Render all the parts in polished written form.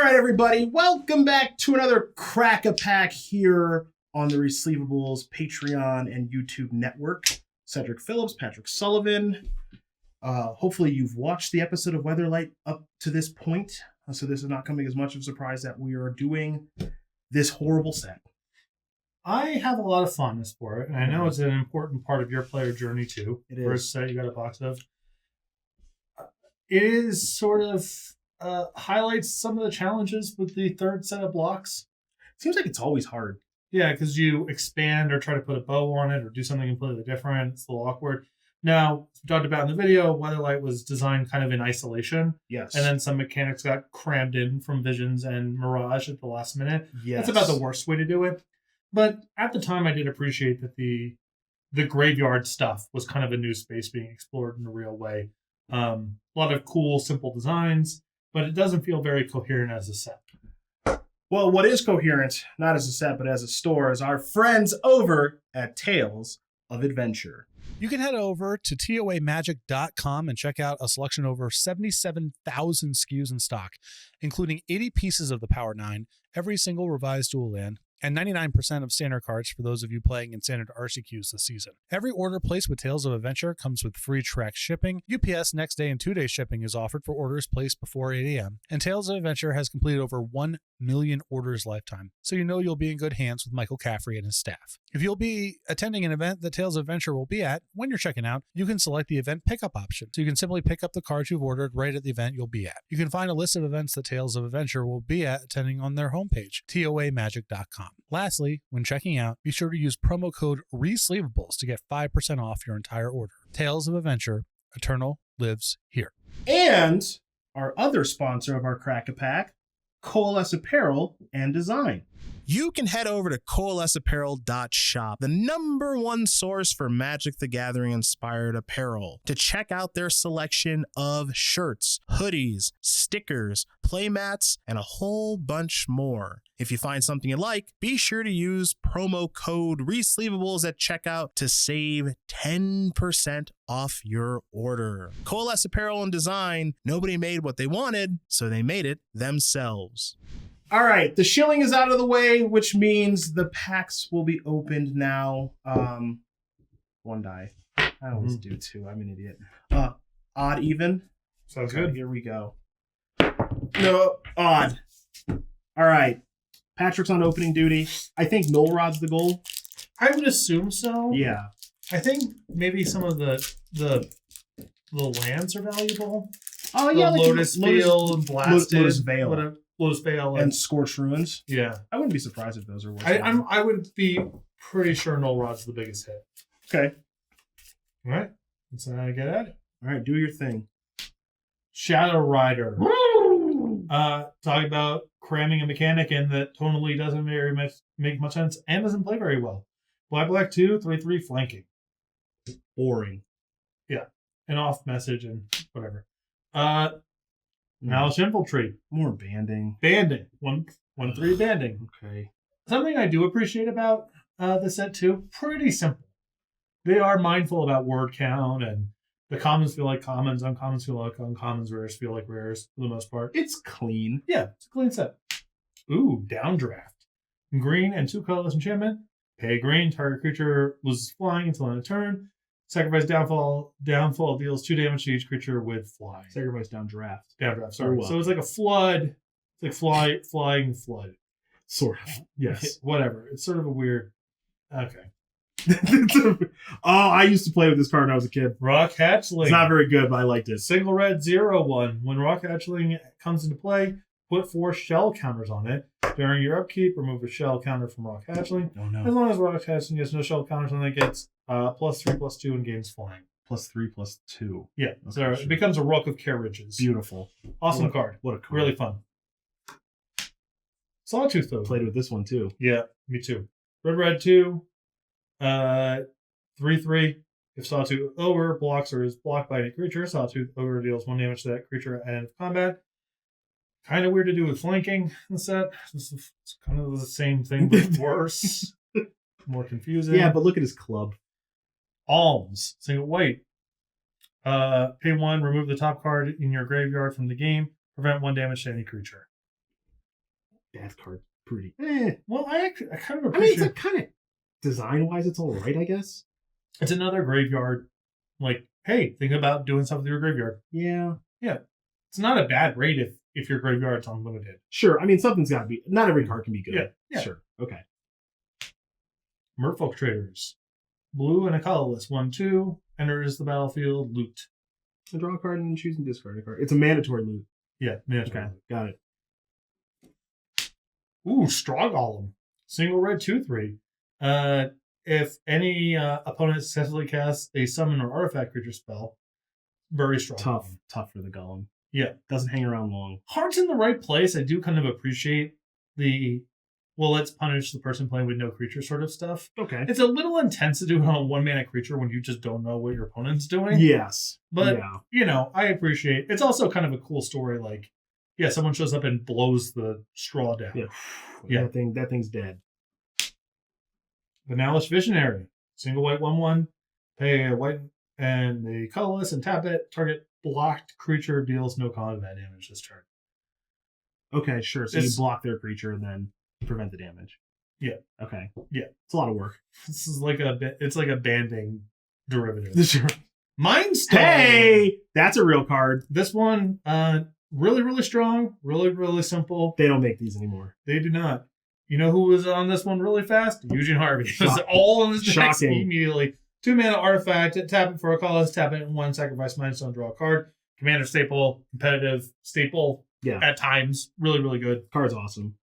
right, everybody. Welcome back to another Crack-a-Pack here on the Resleevables Patreon and YouTube network. Cedric, Phillips, Patrick, Sullivan. Hopefully you've watched the episode of Weatherlight up to this point. So this is not coming as much of a surprise that we are doing this horrible set. I have a lot of fondness for it, and I know it's an important part of your player journey too. It is. First set you got a box of. It is sort of highlights some of the challenges with the third set of blocks. Seems like it's always hard. Yeah, because you expand or try to put a bow on it or do something completely different. It's a little awkward. Now, as we talked about in the video, Weatherlight was designed kind of in isolation. Yes. And then some mechanics got crammed in from Visions and Mirage at the last minute. Yes. That's about the worst way to do it. But at the time, I did appreciate that the graveyard stuff was kind of a new space being explored in a real way. A lot of cool, simple designs, but it doesn't feel very coherent as a set. Well, what is coherent, not as a set, but as a store, is our friends over at Tales of Adventure. You can head over to toamagic.com and check out a selection of over 77,000 SKUs in stock, including 80 pieces of the Power 9, every single revised dual land, and 99% of standard cards for those of you playing in standard RCQs this season. Every order placed with Tales of Adventure comes with free track shipping. UPS next day and 2-day shipping is offered for orders placed before 8 a.m. And Tales of Adventure has completed over 1 million orders lifetime, so you know you'll be in good hands with Michael Caffrey and his staff. If you'll be attending an event that Tales of Adventure will be at, when you're checking out, you can select the event pickup option, so you can simply pick up the cards you've ordered right at the event you'll be at. You can find a list of events that Tales of Adventure will be at attending on their homepage, toamagic.com. Lastly, when checking out, be sure to use promo code RESLEEVABLES to get 5% off your entire order. Tales of Adventure, Eternal lives here. And our other sponsor of our Crack-a-Pack, Coalesce Apparel and Design. You can head over to coalesceapparel.shop, the #1 source for Magic the Gathering inspired apparel, to check out their selection of shirts, hoodies, stickers, playmats, and a whole bunch more. If you find something you like, be sure to use promo code RESLEEVABLES at checkout to save 10% off your order. Coalesce Apparel and Design, nobody made what they wanted, so they made it themselves. All right, the shilling is out of the way, which means the packs will be opened now. One die. I always do two. I'm an idiot. Odd, even. Sounds Okay, good. here we go. No, odd. All right. Patrick's on opening duty. I think Null Rod's the goal. I would assume so. Yeah. I think maybe some of the lands are valuable. Oh, The yeah. Like Lotus Veil and Blasted. Lotus Veil. Whatever. Lotus Veil And Scorched Ruins. yeah. I wouldn't be surprised if those are worth I would be pretty sure Null Rod's the biggest hit. Okay. All right. Let's get at it. All right, do your thing. Shadow Rider. Talking about cramming a mechanic in that tonally doesn't make much sense and doesn't play very well. Black 2, 3/3 flanking. Boring. Yeah. An off message and whatever. Malice Infiltrate. More banding. Banding. 1/3 banding. Okay. Something I do appreciate about the set too, pretty simple. They are mindful about word count, and the commons feel like commons, uncommons feel like uncommons, rares feel like rares for the most part. It's clean. Yeah, it's a clean set. Ooh, Downdraft. Green and 2 colorless enchantment. Pay green, target creature loses flying until end of turn. Sacrifice Downfall. Downfall deals 2 damage to each creature with flying. Sacrifice Downdraft. Downdraft, sorry. Oh, wow. So it's like a flood. It's like flying flood. Sort of. Yes. Whatever. It's sort of a weird. Okay. I used to play with this card when I was a kid. Rock Hatchling. It's not very good, but I liked it. Single red 0/1. When Rock Hatchling comes into play, put 4 shell counters on it. During your upkeep, remove a shell counter from Rock Hatchling. Oh, As no. long as Rock Hatchling gets no shell counters on it, gets +3/+2 and gains flying. +3/+2. Yeah, Okay, so sure. it becomes a Rook of Carriages. Beautiful. Awesome What- card. What a card. Really fun. Sawtooth, though. Played with this one, too. Yeah, me too. Red 2. 3/3. If Sawtooth Ogre blocks or is blocked by any creature, Sawtooth Ogre deals 1 damage to that creature at end of combat. Kind of weird to do with flanking in the set. It's kind of the same thing, but worse. More confusing. Yeah, but look at his club. Alms. Single white. Pay 1, remove the top card in your graveyard from the game. Prevent 1 damage to any creature. That card's pretty. Well, I kind of I mean, appreciate. it's like kind of design-wise, it's all right, I guess. It's another graveyard. Like, hey, think about doing stuff with your graveyard. Yeah. It's not a bad rate if your graveyard's unlimited. Sure. I mean, something's got to be. Not every card can be good. Yeah. Sure. Okay. Merfolk Traders. Blue and a colorless. 1/2. Enters the battlefield. Loot. I draw a card and choose and discard a card. It's a mandatory loot. Yeah, mandatory. Okay. Got it. Ooh, Straw Golem. Single red 2/3. If any opponent successfully casts a summon or artifact creature spell, very strong. Tough for the golem. Yeah. Doesn't hang around long. Heart's in the right place. I do kind of appreciate the, well, let's punish the person playing with no creature sort of stuff. Okay. It's a little intense to do it on a 1-mana creature when you just don't know what your opponent's doing. Yes. But, yeah. I appreciate it's also kind of a cool story. Like, yeah, someone shows up and blows the straw down. Yeah. Yeah. That thing's dead. Vanillish Visionary. Single white 1/1. Pay a white and a colorless and tap it. Target blocked creature deals no combat damage this turn. Okay, sure. So you block their creature and then prevent the damage. Yeah. Okay. Yeah. It's a lot of work. This is like it's like a banding derivative. Sure. Mindstone. Hey, that's a real card. This one, really, really strong. Really, really simple. They don't make these anymore. They do not. You know who was on this one really fast? Eugene Harvey. It was all in his decks Shocking. immediately. 2-mana artifact. Tap it for a colorless. Tap it in 1. Sacrifice Mindstone. Draw a card. Commander staple. Competitive staple. Yeah. At times. Really, really good. Card's awesome.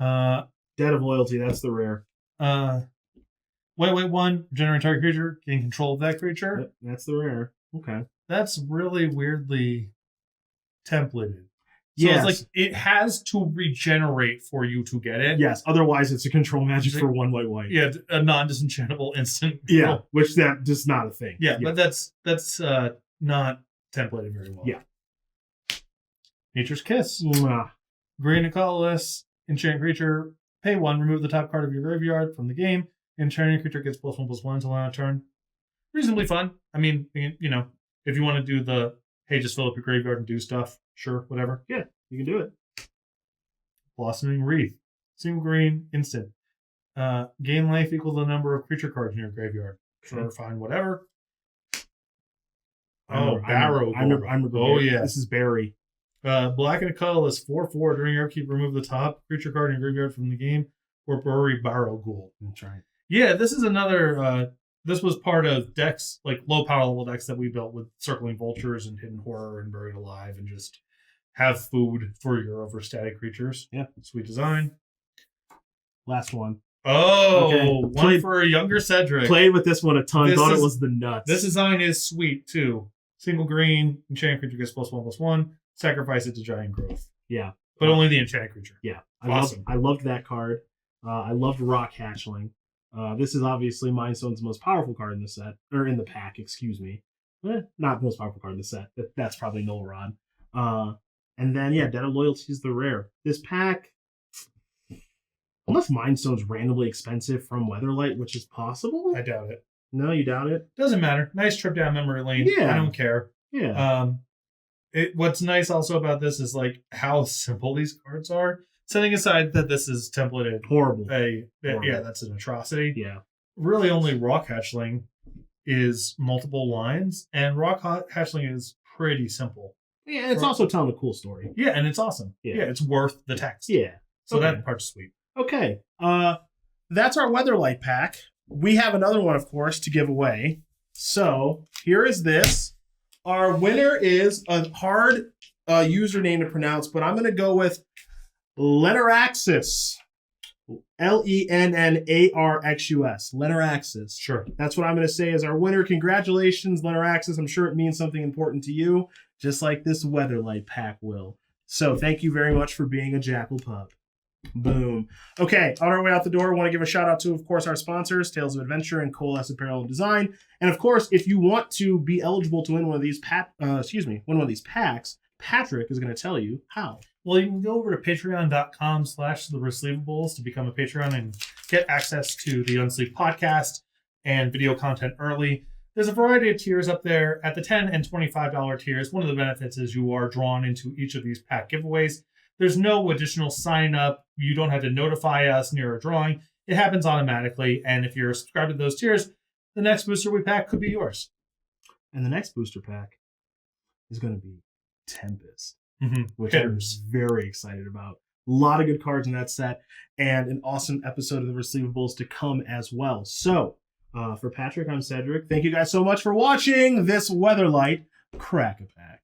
Debt of Loyalty. That's the rare. Wait, 1. Generate target creature. Gain control of that creature. Yep, that's the rare. Okay. That's really weirdly templated. So Yes. it's like it has to regenerate for you to get it. Yes. Otherwise, it's a control magic for 1 white. Yeah, a non-disenchantable instant. Yeah. Which that just not a thing. Yeah, but that's not templated very well. Yeah. Nature's Kiss. Mwah. Green and colorless. Enchant creature. Pay 1. Remove the top card of your graveyard from the game. Enchanting creature gets +1/+1 until end of turn. Reasonably fun. I mean, if you want to do the, hey, just fill up your graveyard and do stuff, sure, whatever. Yeah, you can do it. Blossoming Wreath. Single green, instant. Gain life equal to the number of creature cards in your graveyard. Sure, fine, whatever. Barrow. I remember. Oh, yeah. This is Barry. Black and a colorless 4/4. During your upkeep, remove the top creature card in your graveyard from the game or bury Barrow Ghoul. That's right. Yeah, this is another. This was part of decks, like low power level decks that we built with Circling Vultures and Hidden Horror and Buried Alive, and just have food for your overstatic creatures. Yeah. Sweet design. Last one. Oh, Okay. One for a younger Cedric. Played with this one a ton. This Thought is- it was the nuts. This design is sweet too. Single green, enchanted creature gets +1/+1. Sacrifice it to Giant Growth. Yeah. But only the enchanted creature. Yeah. Awesome. I loved that card. I loved Rock Hatchling. This is obviously Mindstone's most powerful card in the set, or in the pack, excuse me. Not the most powerful card in the set. That's probably Null Rod. And then, yeah, Debt of Loyalty is the rare. This pack, unless Mindstone's randomly expensive from Weatherlight, which is possible. I doubt it. No, you doubt it? Doesn't matter. Nice trip down memory lane. Yeah. I don't care. Yeah. What's nice also about this is like how simple these cards are. Setting aside that this is templated. Horrible. Yeah, that's an atrocity. Yeah. Really only Rock Hatchling is multiple lines, and Rock Hatchling is pretty simple. Yeah, it's also telling a cool story. Yeah, and it's awesome. Yeah. It's worth the text. Yeah. So Okay. that part's sweet. Okay. That's our Weatherlight pack. We have another one, of course, to give away. So here is this. Our winner is a hard username to pronounce, but I'm going to go with Lenaraxus. Lennarxus. Lenaraxus. Sure. That's what I'm going to say is our winner. Congratulations, Lenaraxus. I'm sure it means something important to you, just like this Weatherlight pack will. So thank you very much for being a Jackal Pup. Boom. Okay, on our way out the door, I want to give a shout out to, of course, our sponsors, Tales of Adventure and Coalesce Apparel and Design. And of course, if you want to be eligible to win one of these packs, Patrick is going to tell you how. Well, you can go over to patreon.com/theresleevables to become a Patreon and get access to the Unsleep podcast and video content early. There's a variety of tiers up there. At the $10 and $25 tiers, one of the benefits is you are drawn into each of these pack giveaways. There's no additional sign up. You don't have to notify us near a drawing. It happens automatically. And if you're subscribed to those tiers, the next booster we pack could be yours. And the next booster pack is going to be Tempest, which Hitters. I'm very excited about. A lot of good cards in that set, and an awesome episode of the Resleevables to come as well. So, for Patrick, I'm Cedric. Thank you guys so much for watching this Weatherlight Crack-A-Pack.